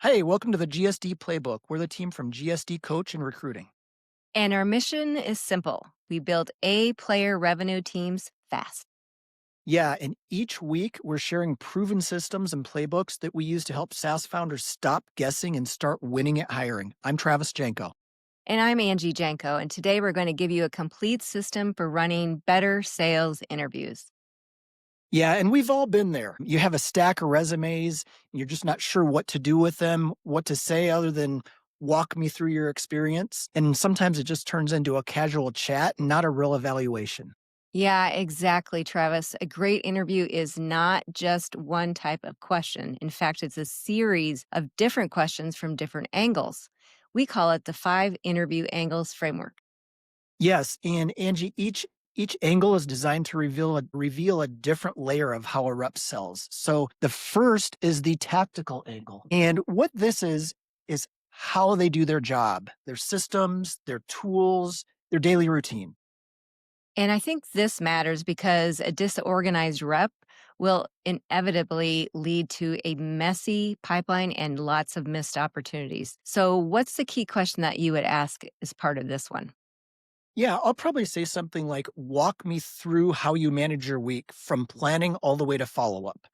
Hey, welcome to the GSD Playbook. We're the team from GSD Coach and Recruiting. And our mission is simple. We build A player revenue teams fast. Yeah, and each week we're sharing proven systems and playbooks that we use to help SaaS founders stop guessing and start winning at hiring. I'm Travis Janko. And I'm Angie Janko, and today we're going to give you a complete system for running better sales interviews. Yeah, and we've all been there. You have a stack of resumes, and you're just not sure what to do with them, what to say other than walk me through your experience. And sometimes it just turns into a casual chat, not a real evaluation. Yeah, exactly, Travis. A great interview is not just one type of question. In fact, it's a series of different questions from different angles. We call it the 5 interview angles framework. Yes, and Angie, each angle is designed to reveal a different layer of how a rep sells. So the first is the tactical angle. And what this is how they do their job, their systems, their tools, their daily routine. And I think this matters because a disorganized rep will inevitably lead to a messy pipeline and lots of missed opportunities. So, what's the key question that you would ask as part of this one? Yeah, I'll probably say something like walk me through how you manage your week from planning all the way to follow up.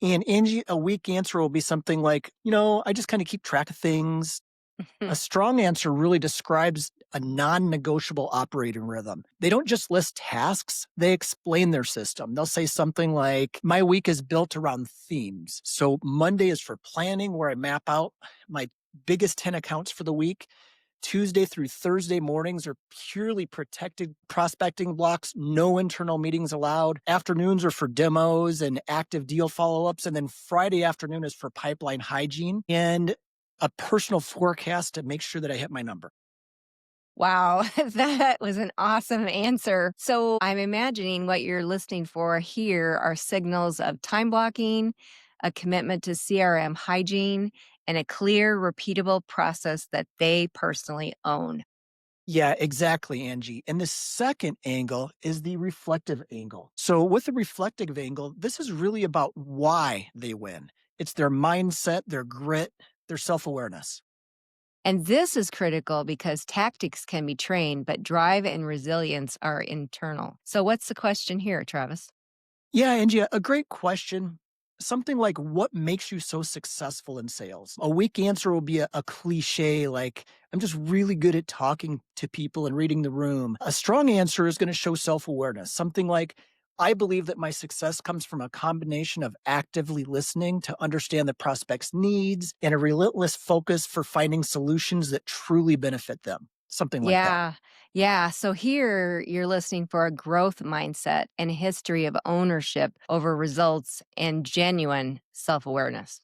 And Angie, a weak answer will be something like, I just kind of keep track of things. A strong answer really describes a non negotiable operating rhythm. They don't just list tasks, they explain their system. They'll say something like, my week is built around themes. So Monday is for planning, where I map out my biggest 10 accounts for the week. Tuesday through Thursday mornings are purely protected prospecting blocks, no internal meetings allowed. Afternoons are for demos and active deal follow ups. And then Friday afternoon is for pipeline hygiene and a personal forecast to make sure that I hit my number. Wow, that was an awesome answer. So, I'm imagining what you're listening for here are signals of time blocking, a commitment to CRM hygiene, and a clear, repeatable process that they personally own. Yeah, exactly, Angie. And the second angle is the reflective angle. So, with the reflective angle, this is really about why they win. It's their mindset, their grit, their self awareness. And this is critical because tactics can be trained, but drive and resilience are internal. So, what's the question here, Travis? Yeah, Angie, a great question. Something like, what makes you so successful in sales? A weak answer will be a cliche like, I'm just really good at talking to people and reading the room. A strong answer is going to show self awareness. Something like, I believe that my success comes from a combination of actively listening to understand the prospect's needs and a relentless focus for finding solutions that truly benefit them. Something like that. Yeah. Yeah. So here you're listening for a growth mindset and a history of ownership over results and genuine self awareness.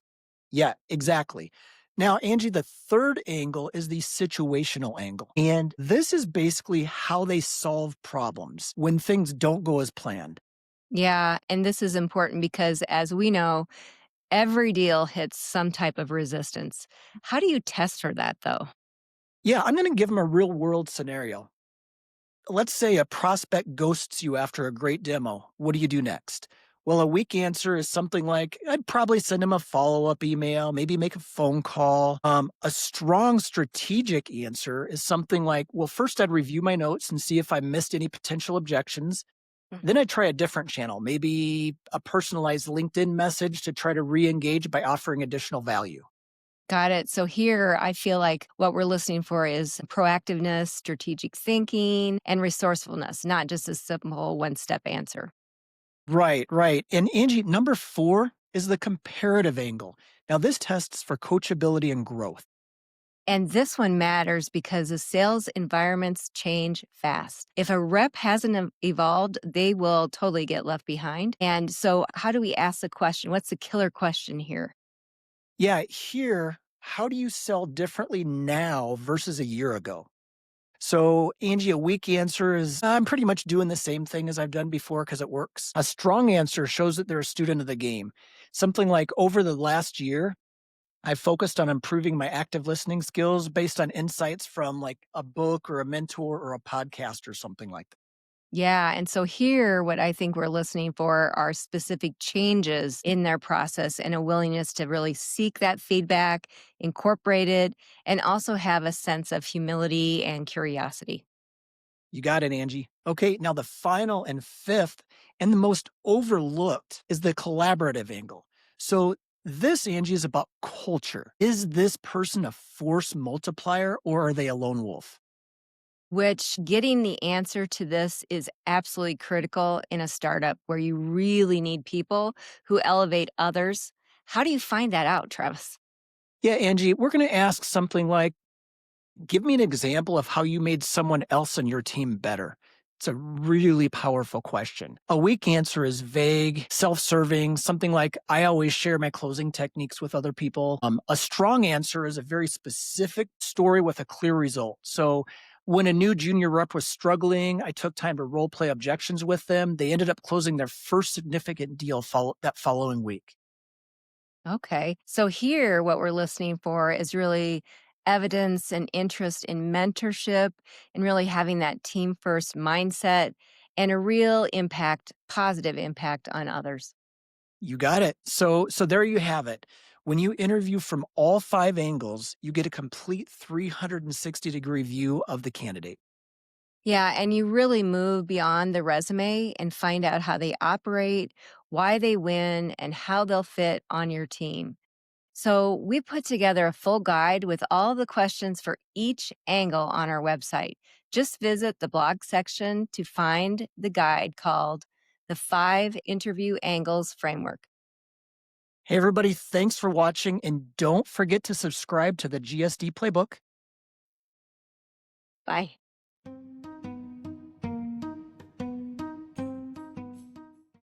Yeah, exactly. Now, Angie, the third angle is the situational angle. And this is basically how they solve problems when things don't go as planned. Yeah. And this is important because, as we know, every deal hits some type of resistance. How do you test for that, though? Yeah, I'm going to give them a real world scenario. Let's say a prospect ghosts you after a great demo. What do you do next? Well, a weak answer is something like I'd probably send him a follow up email, maybe make a phone call. A strong strategic answer is something like, well, first I'd review my notes and see if I missed any potential objections. Mhm. Then I try a different channel, maybe a personalized LinkedIn message to try to re engage by offering additional value. Got it. So here I feel like what we're listening for is proactiveness, strategic thinking, and resourcefulness, not just a simple one step answer. Right, right. And Angie, number four is the comparative angle. Now, this tests for coachability and growth. And this one matters because the sales environments change fast. If a rep hasn't evolved, they will totally get left behind. And so, how do we ask the question? What's the killer question here? Yeah, here, how do you sell differently now versus a year ago? So, Angie, a weak answer is I'm pretty much doing the same thing as I've done before because it works. A strong answer shows that they're a student of the game. Something like over the last year, I've focused on improving my active listening skills based on insights from like a book or a mentor or a podcast or something like that. Yeah. And so here, what I think we're listening for are specific changes in their process and a willingness to really seek that feedback, incorporate it, and also have a sense of humility and curiosity. You got it, Angie. Okay, now the final and fifth and the most overlooked is the collaborative angle. So, this, Angie, is about culture. Is this person a force multiplier or are they a lone wolf? Which getting the answer to this is absolutely critical in a startup where you really need people who elevate others. How do you find that out, Travis? Yeah, Angie, we're going to ask something like, give me an example of how you made someone else on your team better. It's a really powerful question. A weak answer is vague, self serving, something like, I always share my closing techniques with other people. A strong answer is a very specific story with a clear result. So, when a new junior rep was struggling, I took time to role play objections with them. They ended up closing their first significant deal that following week. Okay. So here, what we're listening for is really evidence and interest in mentorship and really having that team first mindset and a real impact, positive impact on others. You got it. So there you have it. When you interview from all 5 angles, you get a complete 360-degree view of the candidate. Yeah. And you really move beyond the resume and find out how they operate, why they win, and how they'll fit on your team. So, we put together a full guide with all the questions for each angle on our website. Just visit the blog section to find the guide called The 5 Interview Angles Framework. Hey everybody, thanks for watching and don't forget to subscribe to the GSD Playbook. Bye.